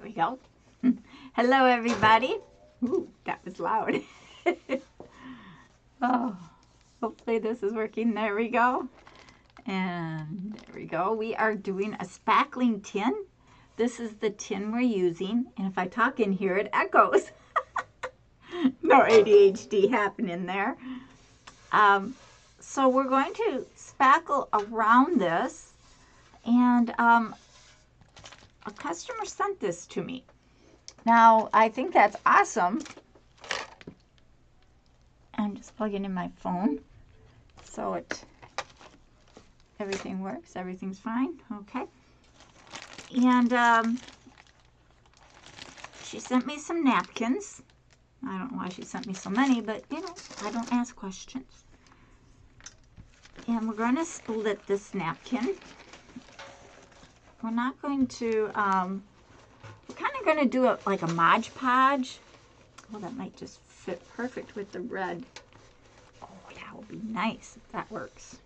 we go. Hello, everybody. Ooh, that was loud. Oh, hopefully this is working. There we go. And there we go. We are doing a spackling tin. This is the tin we're using. And if I talk in here, it echoes. No ADHD happening there. So we're going to spackle around this. And a customer sent this to me. Now, I think that's awesome. I'm just plugging in my phone so everything works. Everything's fine. Okay. And she sent me some napkins. I don't know why she sent me so many, but you know, I don't ask questions. And we're going to split this napkin. We're not going to, we're kind of going to do it like a Mod Podge. Well, that might just fit perfect with the red. Oh, that will be nice if that works.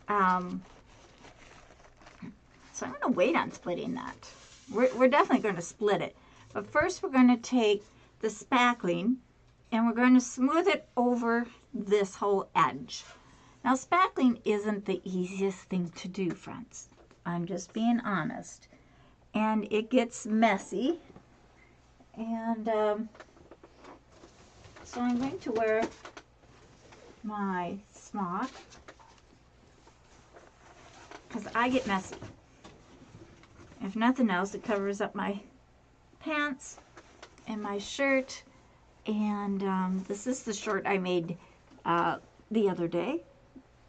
So I'm going to wait on splitting that. We're definitely going to split it. But first we're going to take the spackling and we're going to smooth it over this whole edge. Now, spackling isn't the easiest thing to do, friends. I'm just being honest. And it gets messy. And so I'm going to wear my smock because I get messy. If nothing else, it covers up my pants and my shirt. And this is the shirt I made the other day.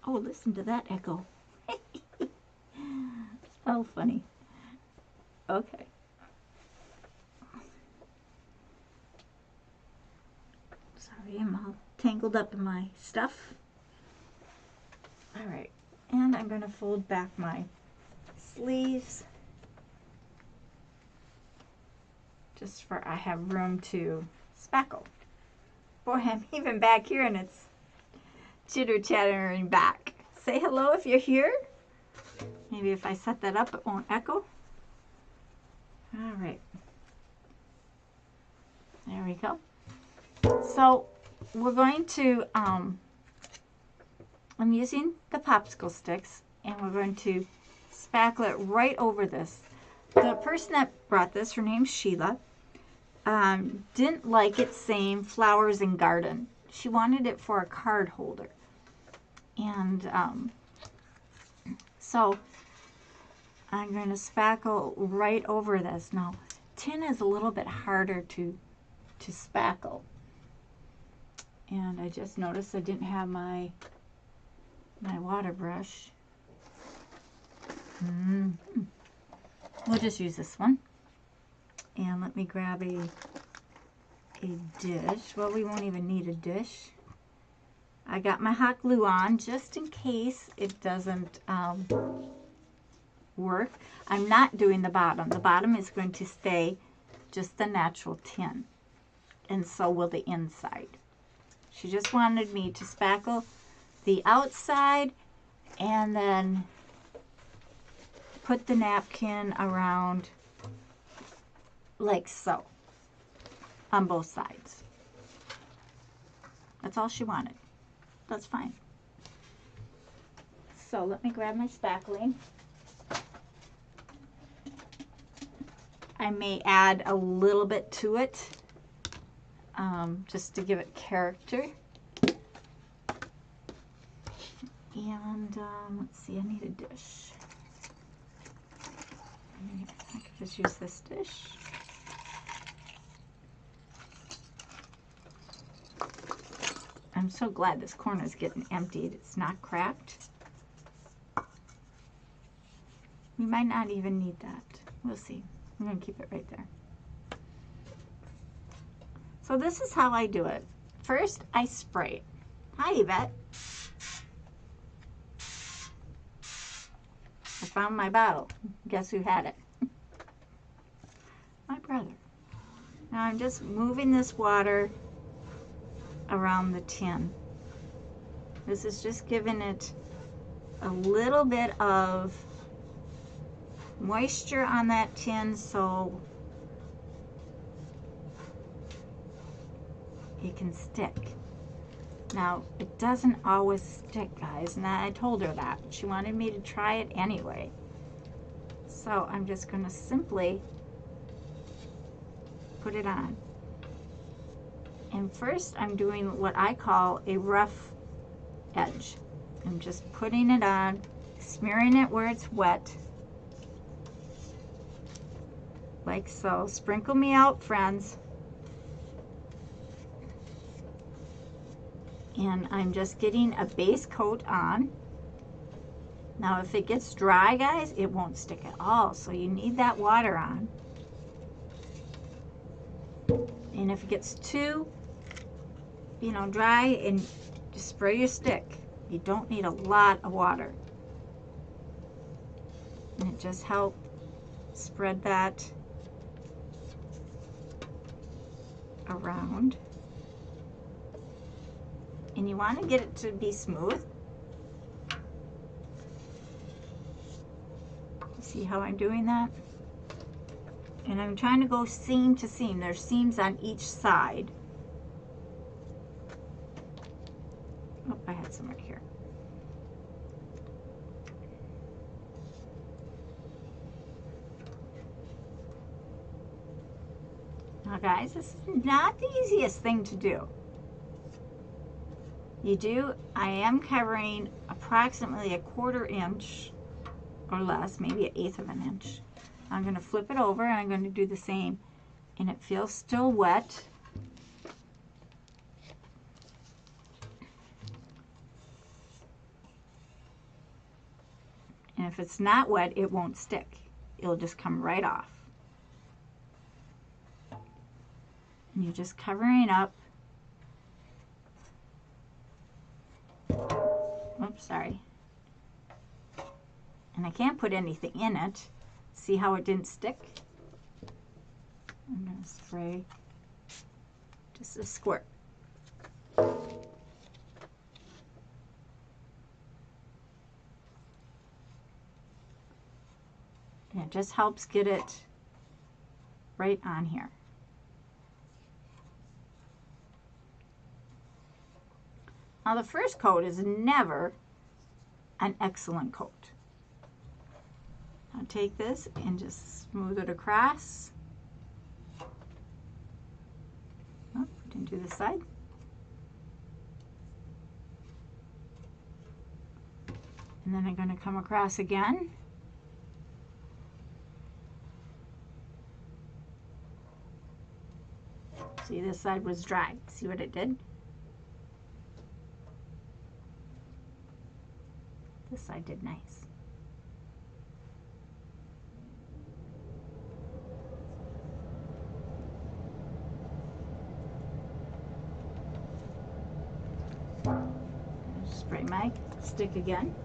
Oh, listen to that echo. Oh, funny. Okay. Sorry, I'm all tangled up in my stuff. All right, and I'm going to fold back my sleeves just for I have room to spackle. Boy, I'm even back here and it's chitter-chattering back. Say hello if you're here. Maybe if I set that up, it won't echo. All right. There we go. So we're going to, I'm using the popsicle sticks and we're going to spackle it right over this. The person that brought this, her name's Sheila, didn't like it saying flowers and garden. She wanted it for a card holder. And so I'm going to spackle right over this. Now, tin is a little bit harder to spackle. And I just noticed I didn't have my water brush. We'll just use this one. And let me grab a dish. Well, we won't even need a dish. I got my hot glue on just in case it doesn't work. I'm not doing the bottom. The bottom is going to stay just the natural tin. And so will the inside. She just wanted me to spackle the outside and then put the napkin around like so on both sides. That's all she wanted. That's fine. So let me grab my spackling. I may add a little bit to it just to give it character. And let's see, I need a dish. I could just use this dish. I'm so glad this corner is getting emptied. It's not cracked. We might not even need that. We'll see. I'm going to keep it right there. So this is how I do it. First, I spray it. Hi, Yvette. I found my bottle. Guess who had it? My brother. Now I'm just moving this water around the tin. This is just giving it a little bit of moisture on that tin so it can stick. Now, it doesn't always stick, guys, and I told her that. She wanted me to try it anyway. So I'm just going to simply put it on. And first I'm doing what I call a rough edge. I'm just putting it on, smearing it where it's wet, like so. Sprinkle me out, friends. And I'm just getting a base coat on. Now if it gets dry, guys, it won't stick at all, so you need that water on. And if it gets too, dry, and just spray your stick. You don't need a lot of water. And it just helps spread that around. And you want to get it to be smooth. See how I'm doing that? And I'm trying to go seam to seam. There's seams on each side. Oh, I had some right here. Now guys, this is not the easiest thing to do. I am covering approximately a 1/4 inch or less, maybe 1/8 of an inch. I'm going to flip it over and I'm going to do the same. And it feels still wet. And if it's not wet, it won't stick. It'll just come right off. And you're just covering up. Oops, sorry. And I can't put anything in it. See how it didn't stick? I'm going to spray just a squirt. And it just helps get it right on here. Now the first coat is never an excellent coat. I'll take this and just smooth it across. Oh, didn't do this side. And then I'm going to come across again. See, this side was dry. See what it did? This side did nice. Spray my stick again.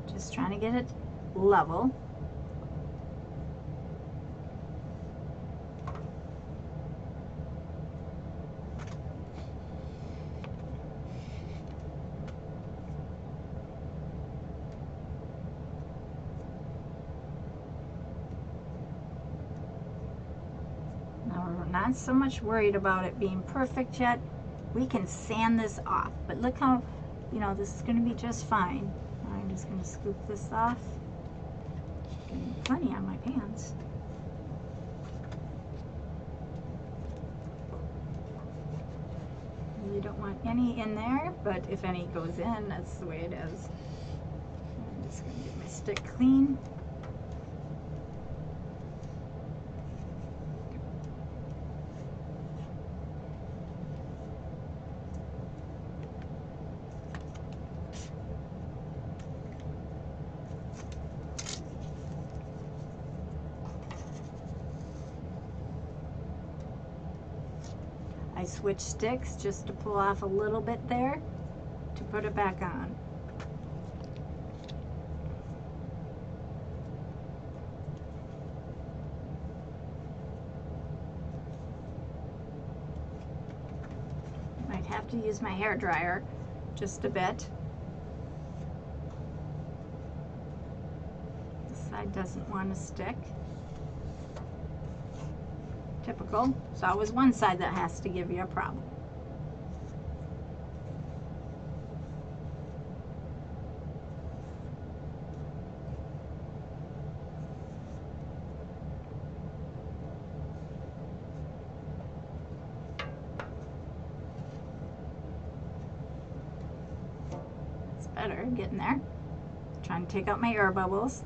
Just trying to get it level. Now we're not so much worried about it being perfect yet. We can sand this off, but look how, this is going to be just fine. I'm just going to scoop this off. Getting plenty on my pants. You don't want any in there, but if any goes in, that's the way it is. I'm just going to get my stick clean. I switch sticks just to pull off a little bit there to put it back on. Might have to use my hair dryer just a bit. This side doesn't want to stick. Typical. It's always one side that has to give you a problem. It's better getting there. Trying to take out my air bubbles.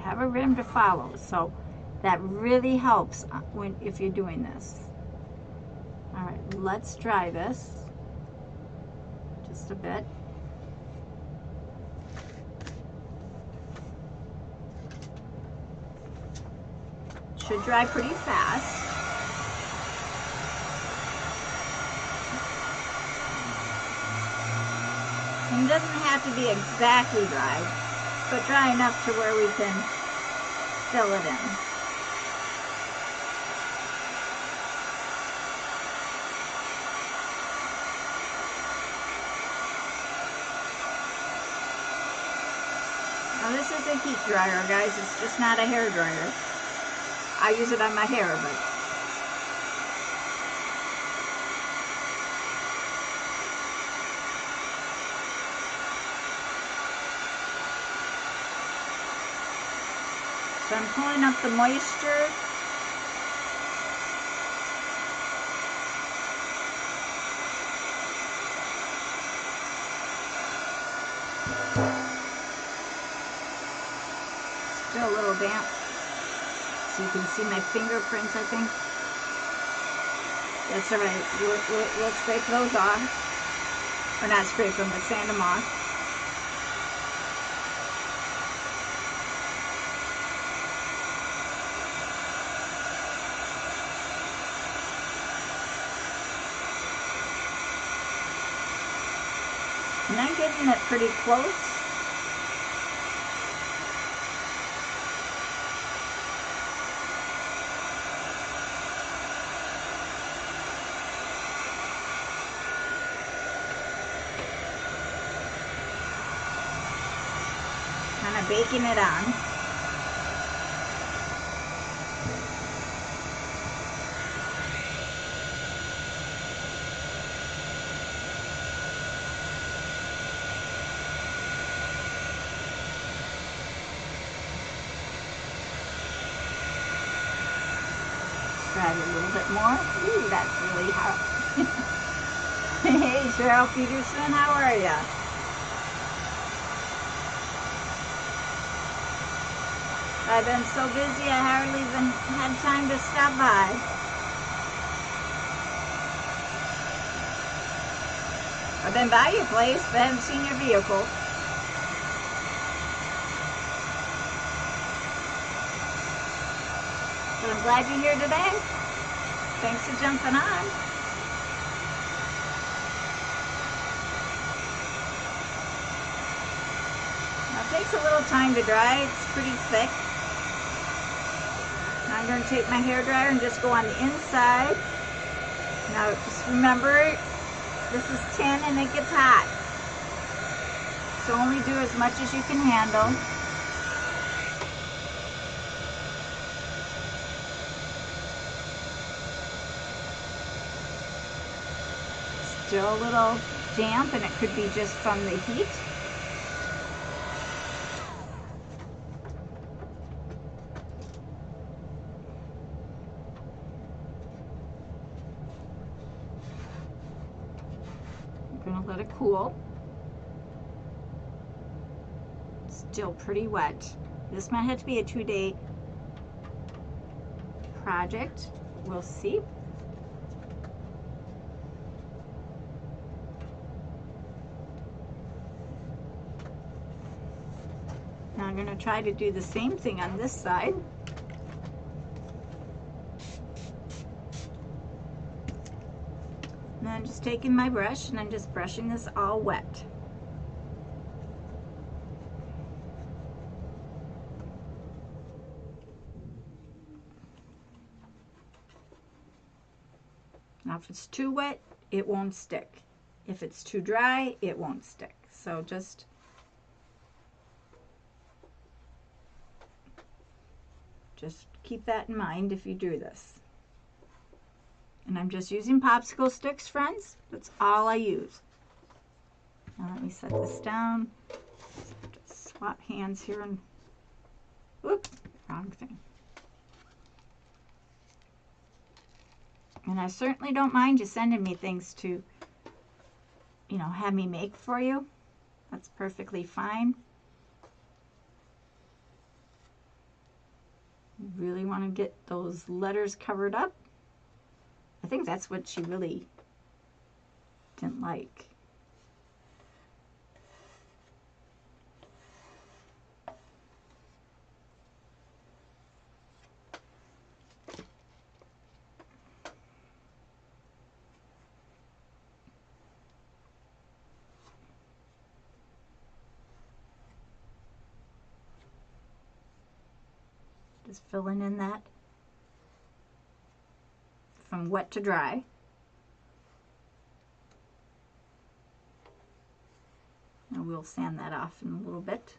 Have a rim to follow, so that really helps if you're doing this. All right, let's dry this just a bit. Should dry pretty fast. And it doesn't have to be exactly dry, but dry enough to where we can fill it in. Now this is a heat dryer, guys. It's just not a hair dryer. I use it on my hair, but so I'm pulling up the moisture. Still a little damp. So you can see my fingerprints, I think. That's all right. We'll scrape those off. Or not scrape them, but sand them off. And I'm getting it pretty close. Kind of baking it on. Try it a little bit more. Ooh, that's really hot. Hey, Cheryl Peterson, how are ya? I've been so busy I hardly even had time to stop by. I've been by your place, but I haven't seen your vehicle. But I'm glad you're here today. Thanks for jumping on. Now it takes a little time to dry. It's pretty thick. Now I'm going to take my hairdryer and just go on the inside. Now just remember, this is tin and it gets hot. So only do as much as you can handle. Still a little damp, and it could be just from the heat. I'm going to let it cool. Still pretty wet. This might have to be a 2-day project. We'll see. Now I'm going to try to do the same thing on this side. And I'm just taking my brush and I'm just brushing this all wet. Now if it's too wet, it won't stick. If it's too dry, it won't stick. So just keep that in mind if you do this. And I'm just using popsicle sticks, friends. That's all I use. Now let me set this down. Just swap hands here and, whoop, wrong thing. And I certainly don't mind you sending me things to, you know, have me make for you. That's perfectly fine. You really want to get those letters covered up. I think that's what she really didn't like. Just filling in that from wet to dry. And we'll sand that off in a little bit.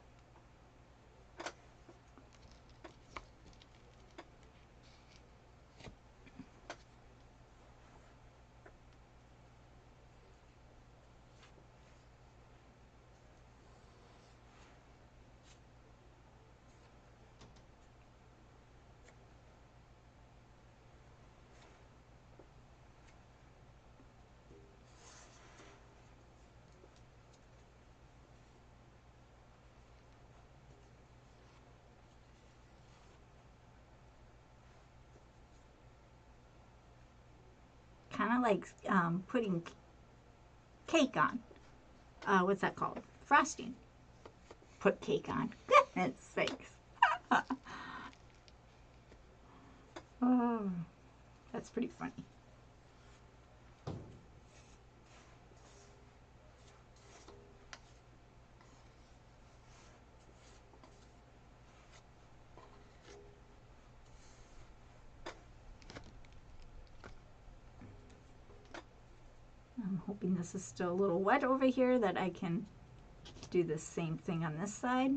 Kind of like putting cake on. What's that called? Frosting. Put cake on. Goodness sakes. Oh, that's pretty funny. I'm hoping this is still a little wet over here that I can do the same thing on this side.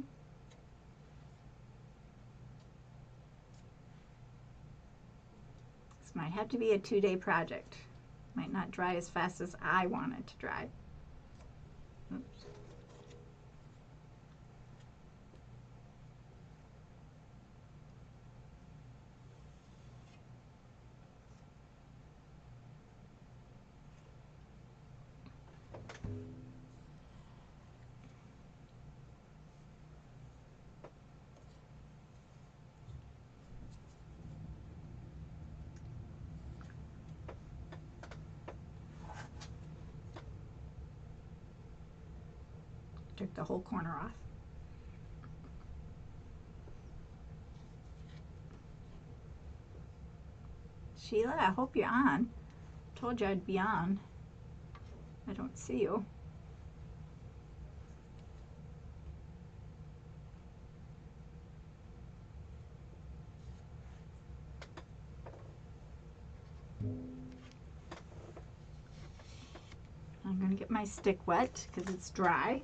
This might have to be a 2-day project. Might not dry as fast as I want it to dry. Oops. Took the whole corner off. Sheila, I hope you're on. Told you I'd be on. I don't see you. I'm going to get my stick wet because it's dry.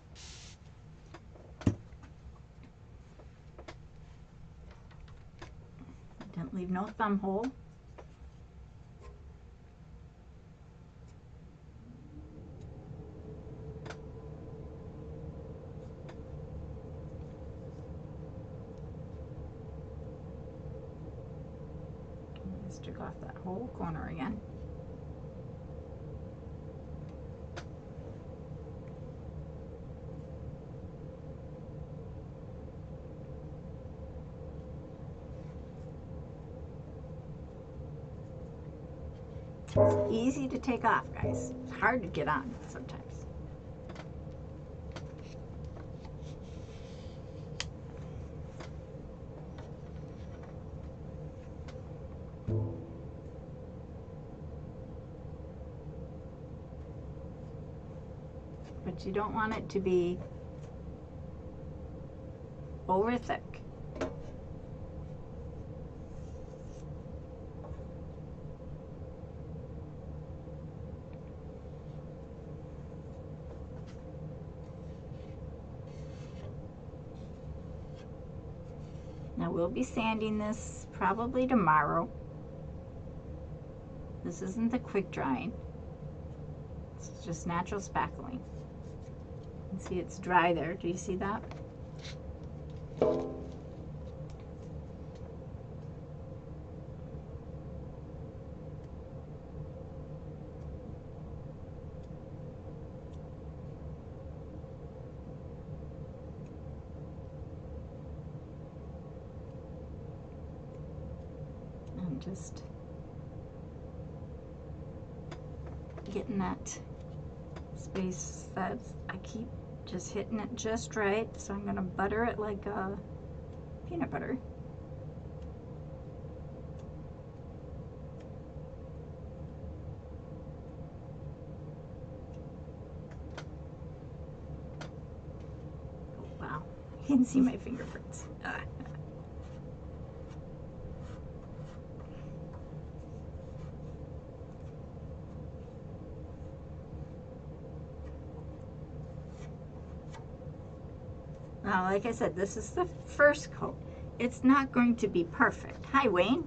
Didn't leave no thumb hole. Just took off that whole corner again. It's easy to take off, guys. It's hard to get on sometimes. But you don't want it to be over thick. Now we'll be sanding this probably tomorrow. This isn't the quick drying. It's just natural spackling. You can see it's dry there. Do you see that? I'm just getting that space that I keep just hitting it just right. So I'm going to butter it like peanut butter. Oh, wow, you can see my fingerprints. Now, like I said, this is the first coat. It's not going to be perfect. Hi, Wayne.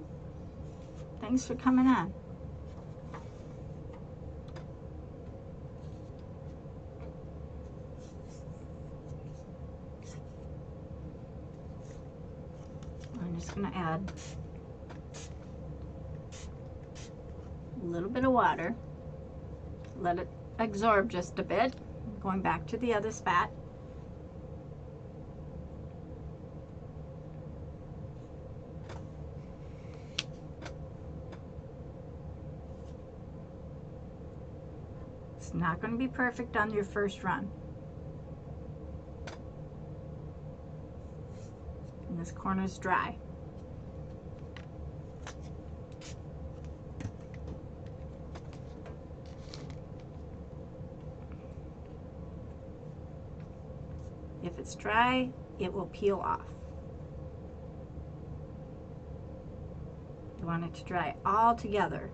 Thanks for coming on. I'm just going to add a little bit of water. Let it absorb just a bit. Going back to the other spot. It's not going to be perfect on your first run. And this corner is dry. If it's dry, it will peel off. You want it to dry all together.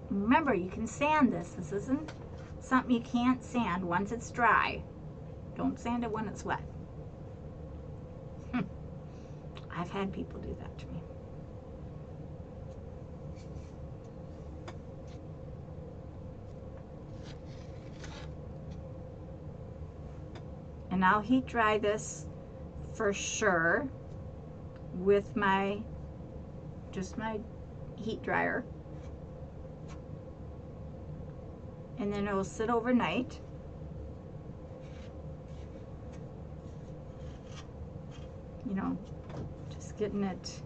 Remember, you can sand this. This isn't something you can't sand once it's dry. Don't sand it when it's wet. I've had people do that to me. And I'll heat dry this for sure with my heat dryer. And then it will sit overnight. You know, just getting it,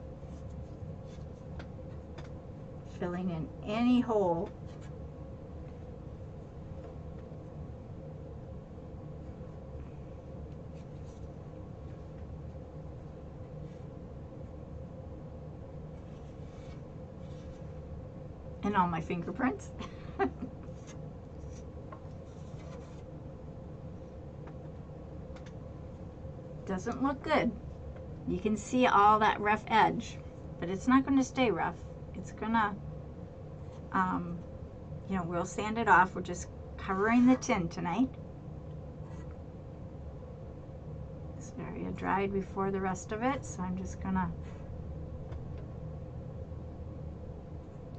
filling in any hole. And all my fingerprints. Doesn't look good. You can see all that rough edge, but it's not going to stay rough. It's gonna, you know, we'll sand it off. We're just covering the tin tonight. This area dried before the rest of it, so I'm just gonna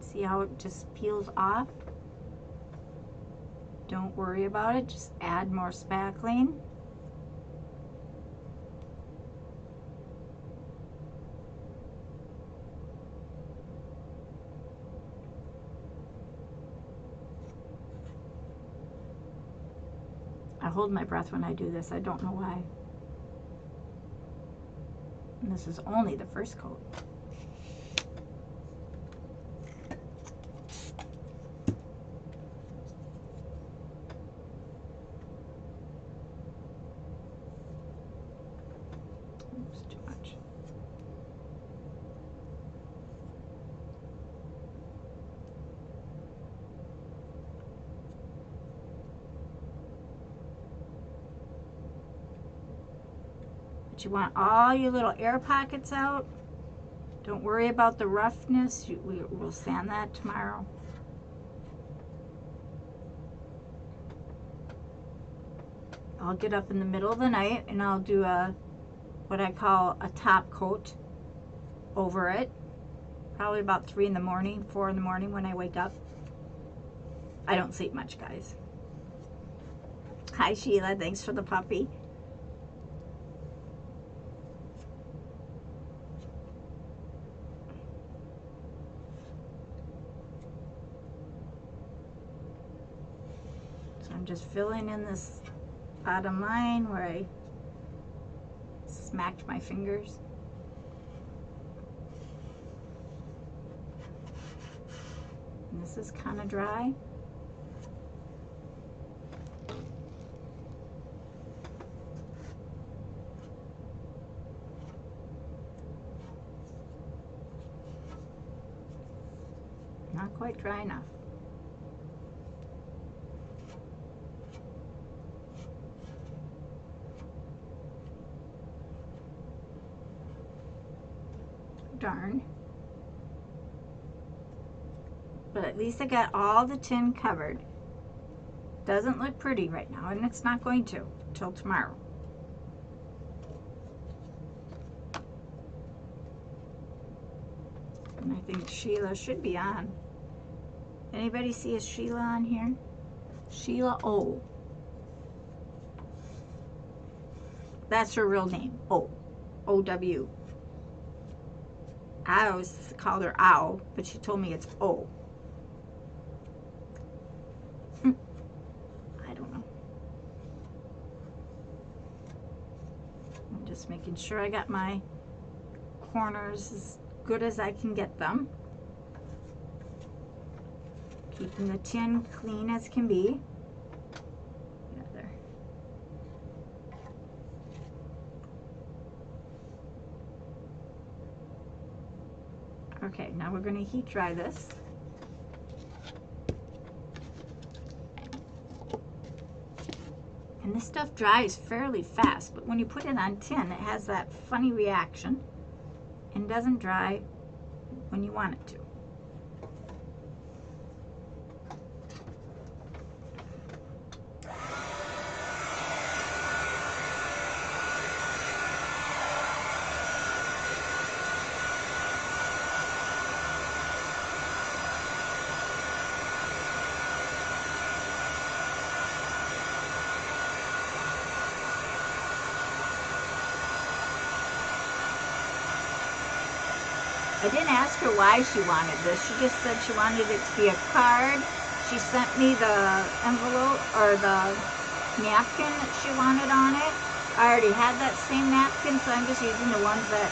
see how it just peels off. Don't worry about it. Just add more spackling. I hold my breath when I do this. I don't know why. And this is only the first coat. Oops, too much. But you want all your little air pockets out. Don't worry about the roughness. We'll sand that tomorrow. I'll get up in the middle of the night and I'll do what I call a top coat over it. Probably about 3 in the morning, 4 in the morning when I wake up. I don't sleep much, guys. Hi, Sheila. Thanks for the puppy. So I'm just filling in this bottom line where I smacked my fingers. And this is kind of dry. Not quite dry enough. Darn. But at least I got all the tin covered. Doesn't look pretty right now, and it's not going to till tomorrow. And I think Sheila should be on. Anybody see a Sheila on here? Sheila O. That's her real name. O. O-W. I always called her Ow, but she told me it's O. I don't know. I'm just making sure I got my corners as good as I can get them. Keeping the tin clean as can be. Yeah, there. Okay, now we're going to heat dry this. And this stuff dries fairly fast, but when you put it on tin, it has that funny reaction and doesn't dry when you want it to. I didn't ask her why she wanted this. She just said she wanted it to be a card. She sent me the envelope or the napkin that she wanted on it. I already had that same napkin, so I'm just using the ones that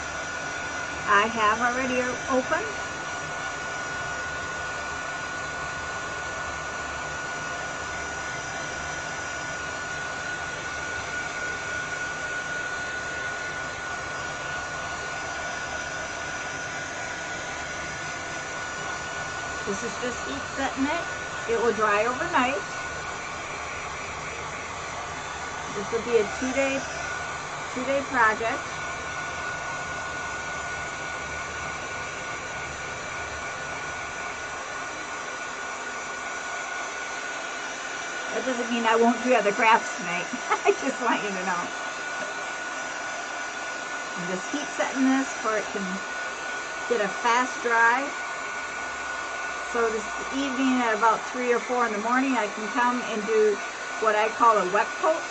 I have already open. This is just heat setting it. It will dry overnight. This will be a two-day project. That doesn't mean I won't do other crafts tonight. I just want you to know. I'm just heat setting this for it can get a fast dry. So this evening at about 3 or 4 in the morning, I can come and do what I call a wet coat.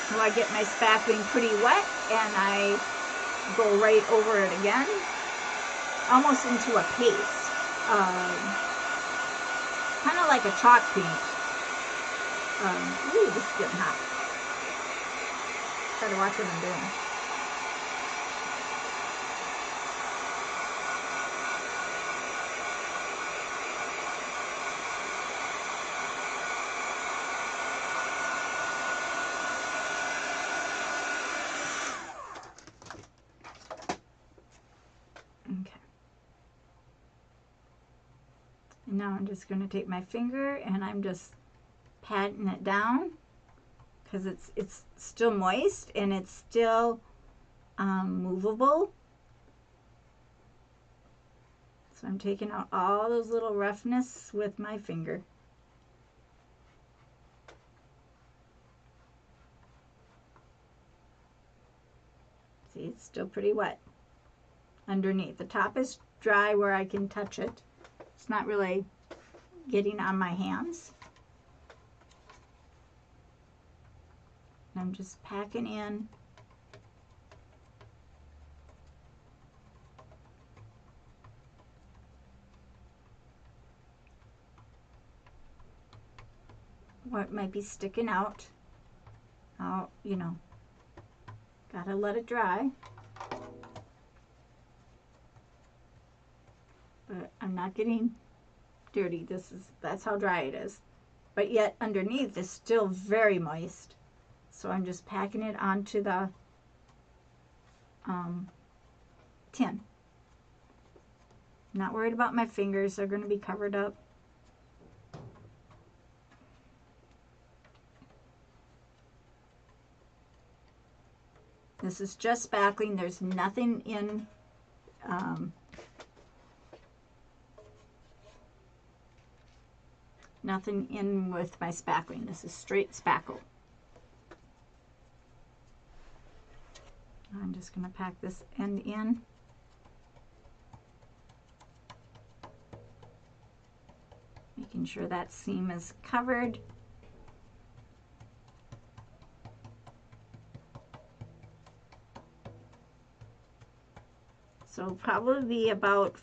So I get my spackling pretty wet and I go right over it again. almost into a paste. Kind of like a chalk paint. Ooh, this is getting hot. Gotta watch what I'm doing. Okay. And now I'm just going to take my finger and I'm just patting it down because it's still moist and it's still movable. So I'm taking out all those little roughness with my finger. See, it's still pretty wet underneath. The top is dry where I can touch it. It's not really getting on my hands. I'm just packing in. What might be sticking out. I'll, you know, gotta let it dry. But I'm not getting dirty. That's how dry it is. But yet underneath is still very moist. So I'm just packing it onto the tin. Not worried about my fingers. They're going to be covered up. This is just spackling. There's nothing in nothing in with my spackling. This is straight spackle. I'm just going to pack this end in. Making sure that seam is covered. So probably be about,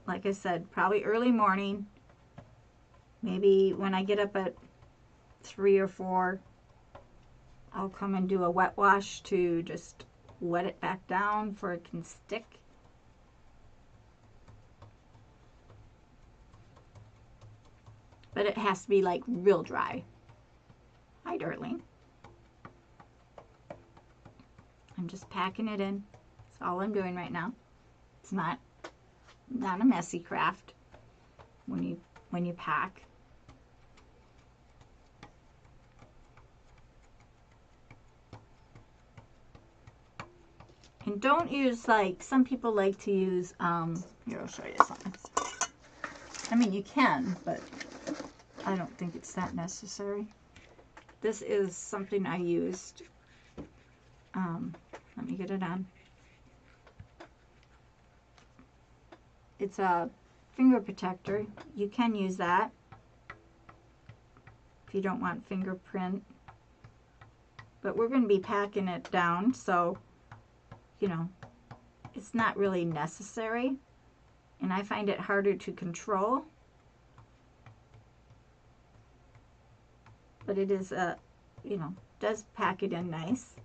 like I said, probably early morning. Maybe when I get up at 3 or 4, I'll come and do a wet wash to just wet it back down for it can stick. But it has to be like real dry. Hi, darling. I'm just packing it in. That's all I'm doing right now. It's not a messy craft when you pack. And don't use, like, some people like to use, here, I'll show you something. I mean, you can, but I don't think it's that necessary. This is something I used. Let me get it on. It's a finger protector. You can use that if you don't want fingerprint. But we're going to be packing it down, so you know, it's not really necessary, and I find it harder to control, but it is you know, does pack it in nice.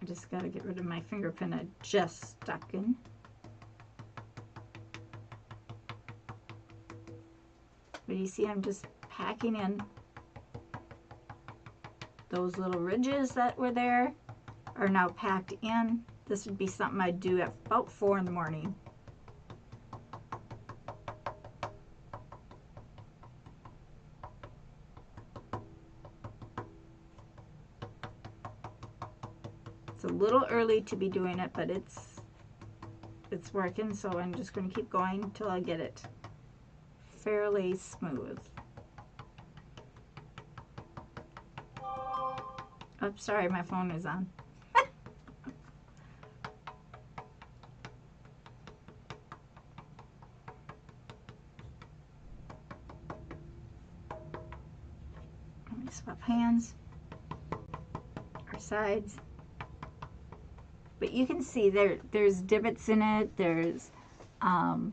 I just got to get rid of my fingerprint I just stuck in. But you see, I'm just packing in. Those little ridges that were there are now packed in. This would be something I'd do at about 4 in the morning. It's a little early to be doing it, but it's working, so I'm just going to keep going until I get it fairly smooth. Oh, sorry, my phone is on. Let me swap hands, or sides. But you can see there's divots in it. There's, you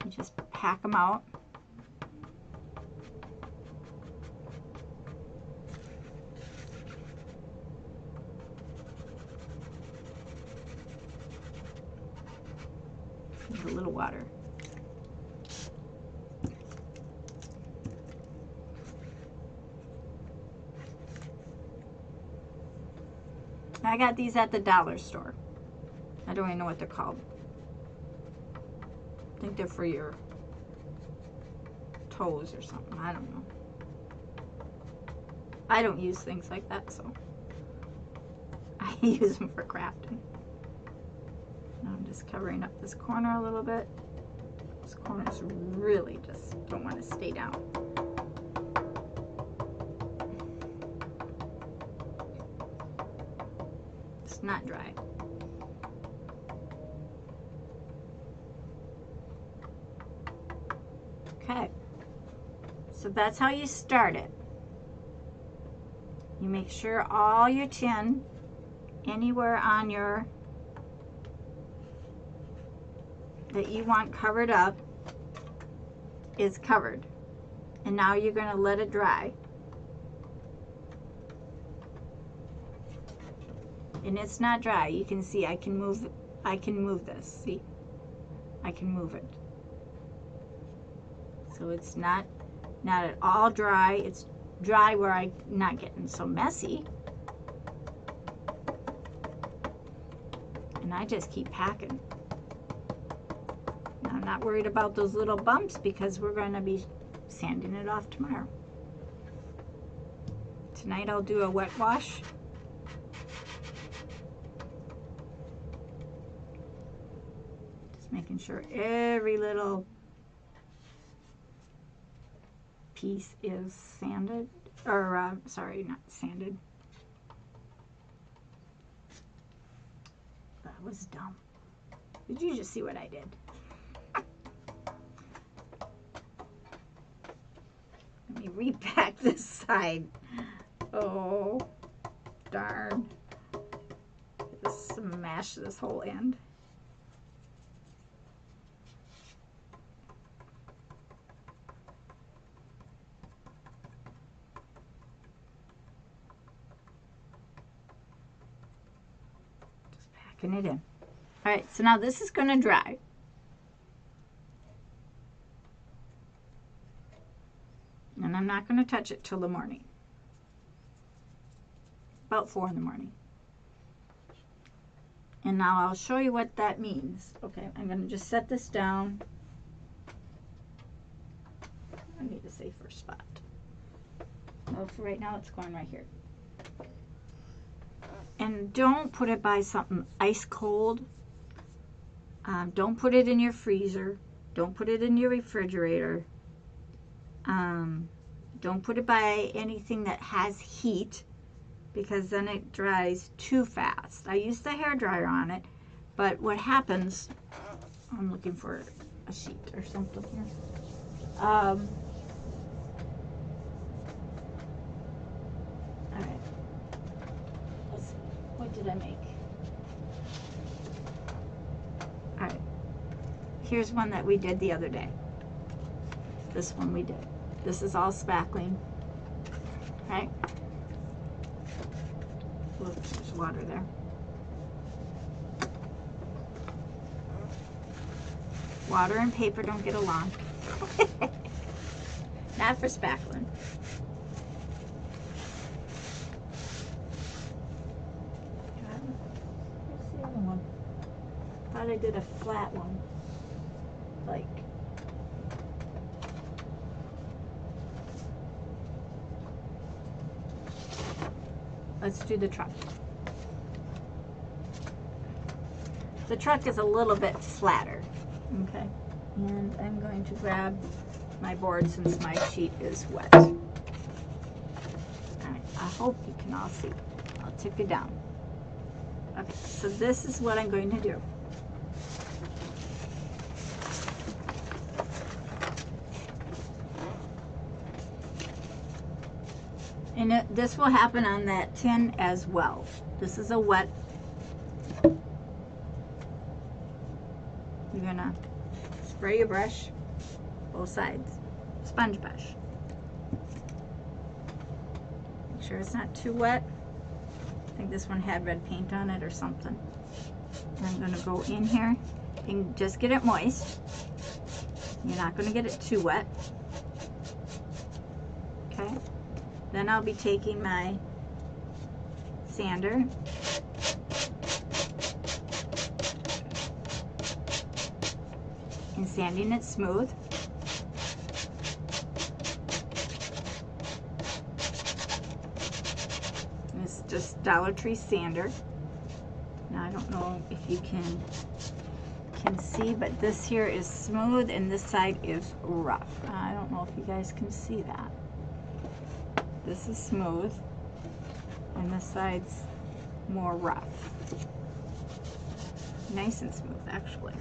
just pack them out. There's a little water. I got these at the dollar store. I don't even know what they're called. I think they're for your toes or something. I don't know. I don't use things like that, so I use them for crafting. Now I'm just covering up this corner a little bit. This corners really just don't want to stay down. It's not dry. Okay, so that's how you start it. You make sure all your tin, anywhere on your, that you want covered up, is covered. And now you're going to let it dry. And it's not dry. You can see I can move this. See? I can move it. So it's not at all dry. It's dry where I'm not getting so messy. And I just keep packing. Now, I'm not worried about those little bumps because we're going to be sanding it off tomorrow. Tonight I'll do a wet wash. Just making sure every little piece is sanded, or sorry, not sanded. That was dumb. Did you just see what I did? Let me repack this side. Oh, darn. Just smash this whole end. It in. All right, so now this is going to dry. And I'm not going to touch it till the morning. About 4 in the morning. And now I'll show you what that means. Okay, I'm going to just set this down. I need a safer spot. Well, for right now, it's going right here. And don't put it by something ice cold. Don't put it in your freezer. Don't put it in your refrigerator. Don't put it by anything that has heat, because then it dries too fast. I used the hairdryer on it, but what happens, I'm looking for a sheet or something here. All right. What did I make? All right. Here's one that we did the other day. This one we did. This is all spackling. Right? Oops, there's water there. Water and paper don't get along. Not for spackling. I did a flat one, like, let's do the truck. The truck is a little bit flatter, okay, and I'm going to grab my board since my sheet is wet. All right, I hope you can all see. I'll tip you down. Okay, so this is what I'm going to do. And this will happen on that tin as well. This is a wet. You're gonna spray your brush, both sides, sponge brush. Make sure it's not too wet. I think this one had red paint on it or something. And I'm gonna go in here and just get it moist. You're not gonna get it too wet. Okay. Then I'll be taking my sander and sanding it smooth. And it's just Dollar Tree sander. Now I don't know if you can see, but this here is smooth and this side is rough. I don't know if you guys can see that. This is smooth and this side's more rough. Nice and smooth actually.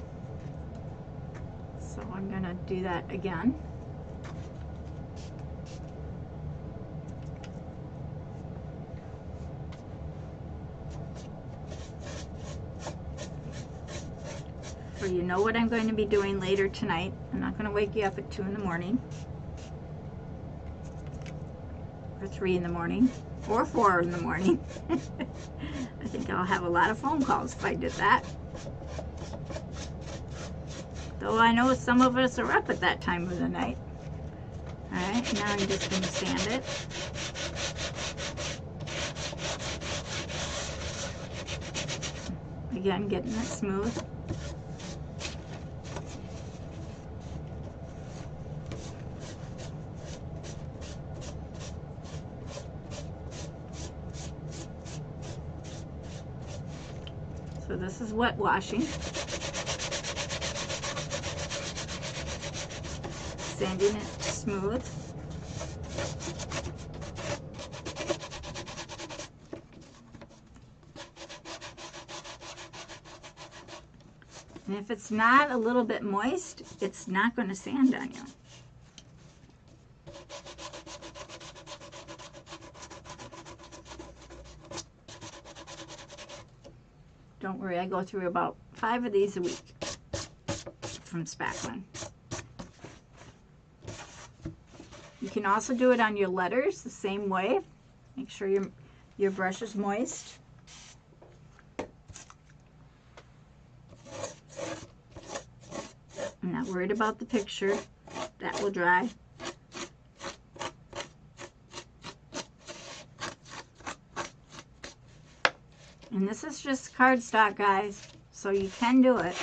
So I'm gonna do that again. So you know what I'm going to be doing later tonight. I'm not going to wake you up at 2 in the morning. Or 3 in the morning. Or 4 in the morning. I think I'll have a lot of phone calls if I did that. Though I know some of us are up at that time of the night. Alright, now I'm just going to sand it. Again, getting it smooth. So this is wet washing. Sanding it smooth. And if it's not a little bit moist, it's not going to sand on you. Don't worry, I go through about 5 of these a week from spackling. You can also do it on your letters the same way. Make sure your brush is moist. I'm not worried about the picture. That will dry. And this is just cardstock, guys, so you can do it.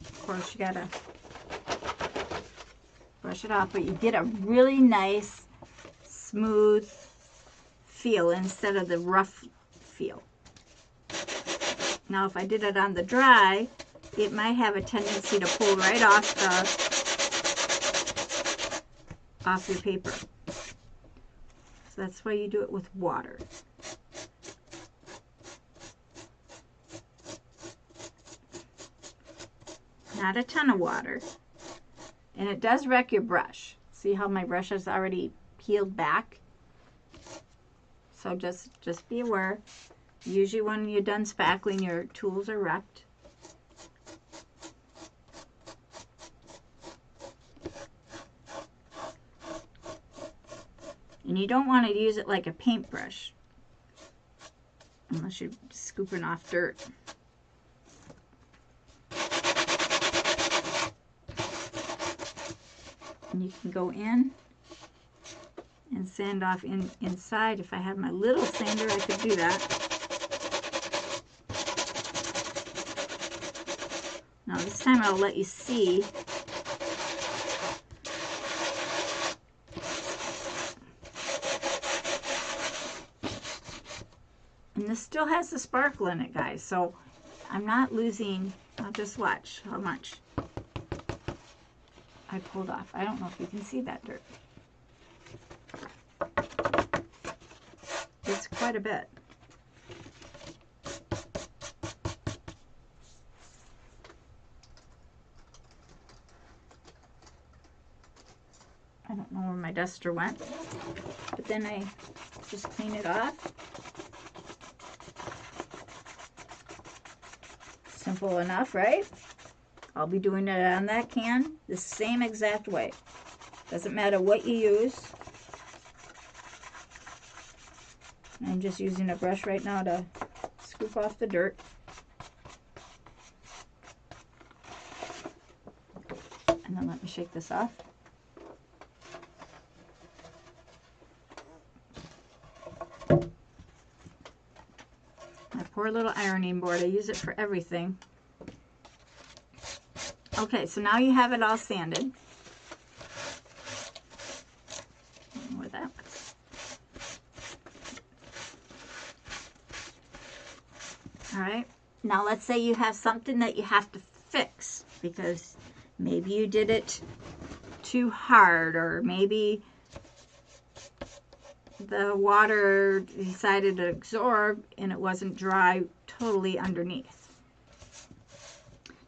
Of course, you gotta brush it off, but you get a really nice, smooth feel instead of the rough feel. Now, if I did it on the dry, it might have a tendency to pull right off your paper. So that's why you do it with water. Not a ton of water. And it does wreck your brush. See how my brush is already peeled back? So just be aware. Usually when you're done spackling, your tools are wrecked. And you don't want to use it like a paintbrush, unless you're scooping off dirt. And you can go in and sand off inside. If I had my little sander, I could do that. Now this time I'll let you see. And this still has the sparkle in it, guys, so I'm not losing. I'll just watch how much I pulled off. I don't know if you can see that dirt. It's quite a bit. I don't know where my duster went, but then I just clean it off. Simple enough, right? I'll be doing it on that can the same exact way. Doesn't matter what you use. I'm just using a brush right now to scoop off the dirt. And then let me shake this off. My poor little ironing board. I use it for everything. Okay, so now you have it all sanded. With that. All right, now let's say you have something that you have to fix because maybe you did it too hard, or maybe the water decided to absorb and it wasn't dry totally underneath.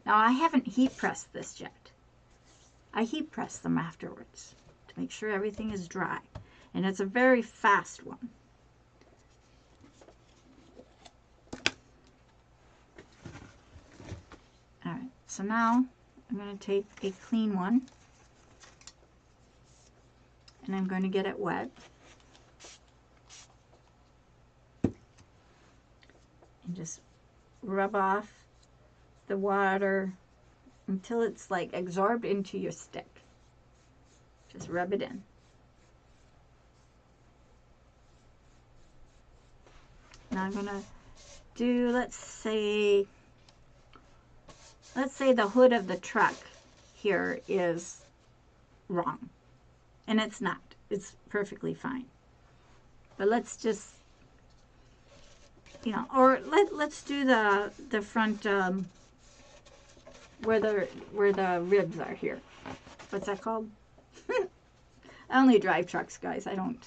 Now I haven't heat pressed this yet. I heat press them afterwards to make sure everything is dry, and it's a very fast one. All right, so now I'm going to take a clean one and I'm going to get it wet. And just rub off the water until it's like absorbed into your stick. Just rub it in. Now I'm going to do, let's say the hood of the truck here is wrong. And it's not. It's perfectly fine. But let's just, you know, or let's do the front where the ribs are here. What's that called? I only drive trucks, guys. I don't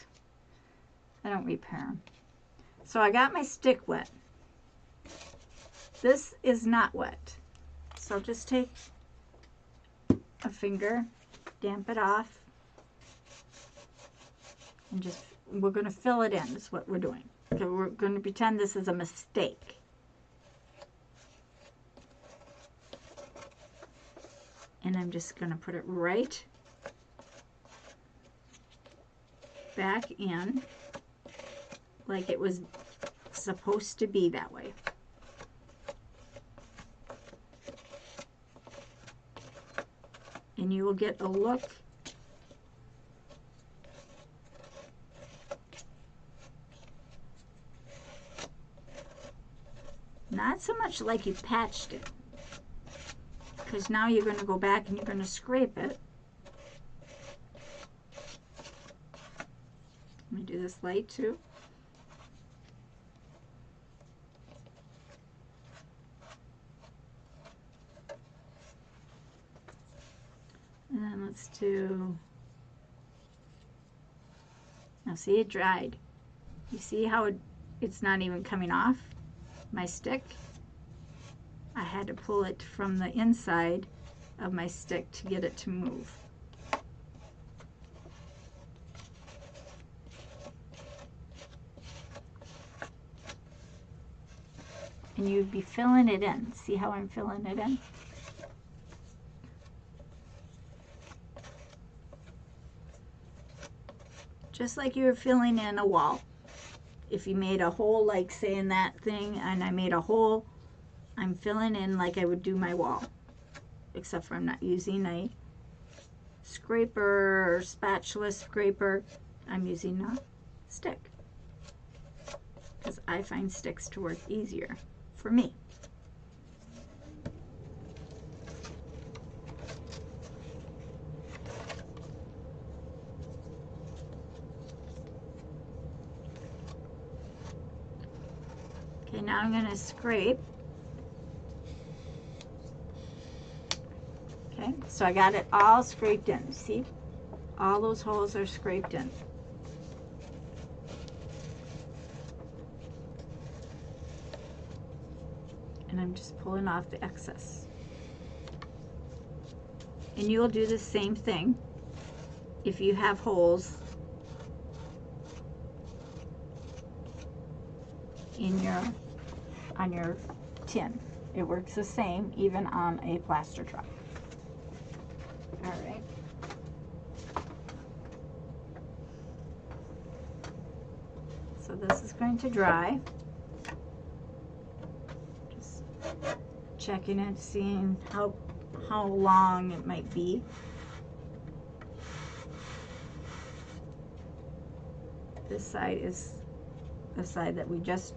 repair them. So I got my stick wet. This is not wet. So just take a finger, damp it off, and just, we're going to fill it in. That's what we're doing. Okay, we're going to pretend this is a mistake. And I'm just going to put it right back in like it was supposed to be that way. And you will get a look not so much like you patched it, because now you're going to go back and you're going to scrape it. Let me do this light too. And then let's do, now see, it dried. You see how it's not even coming off my stick? I had to pull it from the inside of my stick to get it to move. And you'd be filling it in. See how I'm filling it in? Just like you were filling in a wall. If you made a hole, like say in that thing, and I made a hole, I'm filling in like I would do my wall. Except for I'm not using a scraper or spatula scraper. I'm using a stick. Because I find sticks to work easier for me. Okay, now I'm going to scrape. Okay, so I got it all scraped in. See? All those holes are scraped in. and I'm just pulling off the excess. And you'll do the same thing if you have holes in on your tin. It works the same even on a plaster truck. All right. So this is going to dry. Just checking it, seeing how long it might be. This side is the side that we just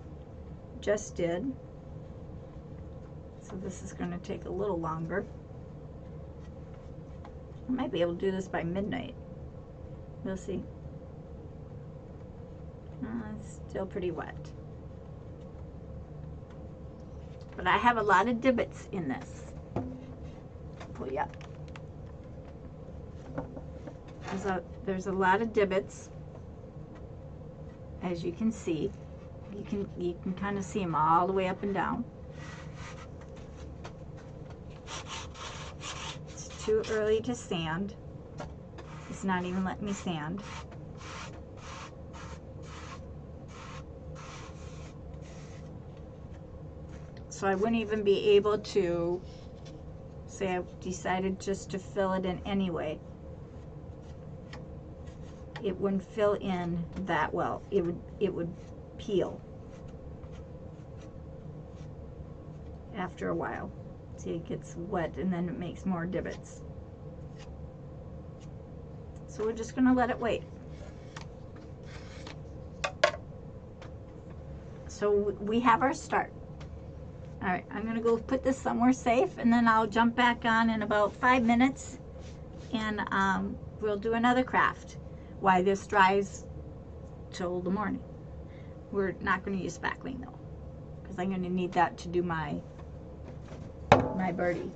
did. So this is going to take a little longer. I might be able to do this by midnight. We'll see. It's still pretty wet. But I have a lot of divots in this. Pull you up. There's a lot of divots, as you can see. You can kind of see them all the way up and down. It's too early to sand. It's not even letting me sand. So I wouldn't even be able to say I decided just to fill it in anyway. It wouldn't fill in that well. It would peel after a while. See, it gets wet and then it makes more divots. So we're just going to let it wait. So we have our start. All right, I'm going to go put this somewhere safe, and then I'll jump back on in about 5 minutes, and we'll do another craft while this dries till the morning. We're not going to use spackling though, because I'm going to need that to do my birdie.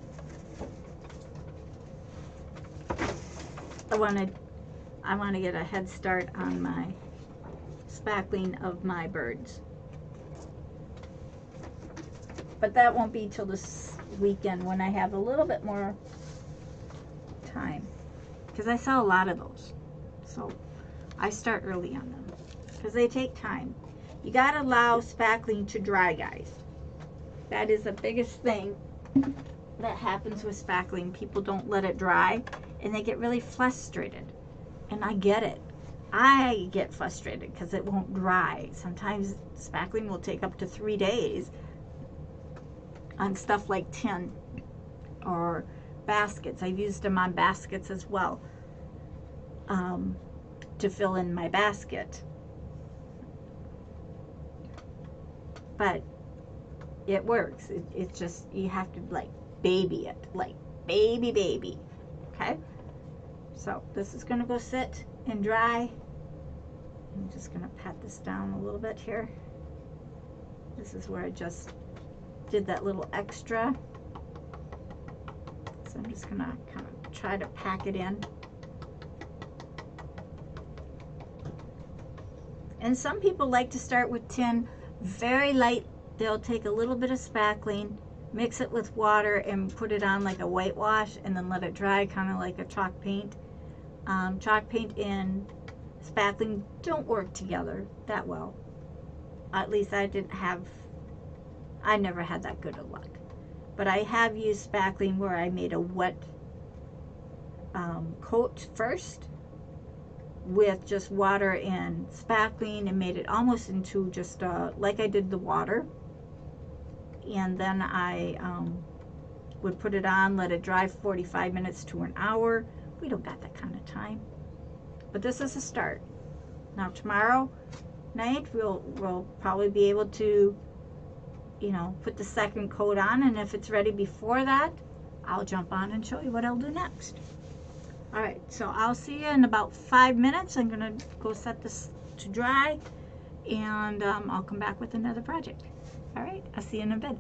I want to get a head start on my spackling of my birds. But that won't be till this weekend when I have a little bit more time, because I sell a lot of those. So I start early on them because they take time. You got to allow spackling to dry, guys. That is the biggest thing that happens with spackling. People don't let it dry and they get really frustrated. And I get it. I get frustrated because it won't dry. Sometimes spackling will take up to 3 days on stuff like tin or baskets. I've used them on baskets as well, to fill in my basket. But it works. It's just, you have to like baby it, like baby. Okay? So this is going to go sit and dry. I'm just going to pat this down a little bit here. This is where I just did that little extra. So I'm just gonna kind of try to pack it in. And some people like to start with tin very light. They'll take a little bit of spackling, mix it with water, and put it on like a whitewash, and then let it dry, kind of like a chalk paint. Chalk paint and spackling don't work together that well. At least I never had that good of luck. But I have used spackling where I made a wet coat first with just water and spackling, and made it almost into just like I did the water. And then I would put it on, let it dry 45 minutes to an hour. We don't got that kind of time. But this is a start. Now tomorrow night we'll probably be able to, you know, put the second coat on, and if it's ready before that, I'll jump on and show you what I'll do next. All right, so I'll see you in about 5 minutes. I'm gonna go set this to dry, and I'll come back with another project. All right, I'll see you in a bit.